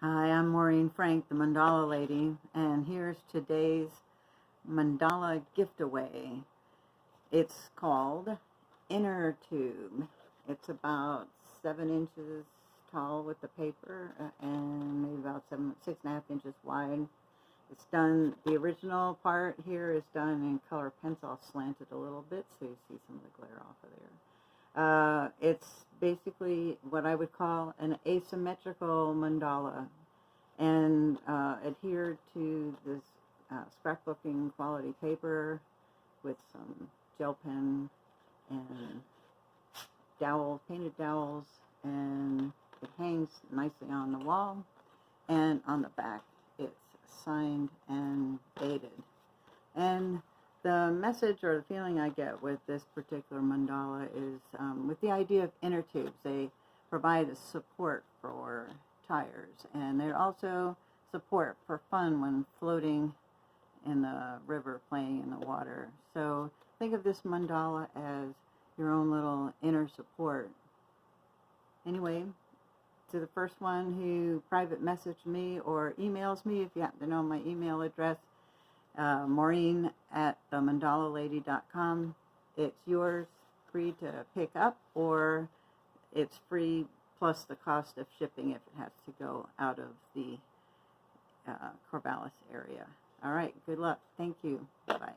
Hi, I'm Maureen Frank, the Mandala Lady, and here's today's Mandala giveaway. It's called Inner Tube. It's about 7 inches tall with the paper and maybe about 6.5 inches wide. It's done, the original part here is done in color pencil. I'll slant it a little bit so you see some of the glare off of there. It's basically what I would call an asymmetrical mandala, and adhered to this scrapbooking quality paper with some gel pen and painted dowels, and it hangs nicely on the wall, and on the back it's signed and dated. And the message or the feeling I get with this particular mandala is with the idea of inner tubes. They provide a support for tires, and they're also support for fun when floating in the river, playing in the water. So think of this mandala as your own little inner support. Anyway, to the first one who private messaged me or emails me, if you happen to know my email address, Maureen at themandalalady.com. It's yours, free to pick up, or it's free plus the cost of shipping if it has to go out of the Corvallis area. All right, good luck. Thank you. Bye-bye.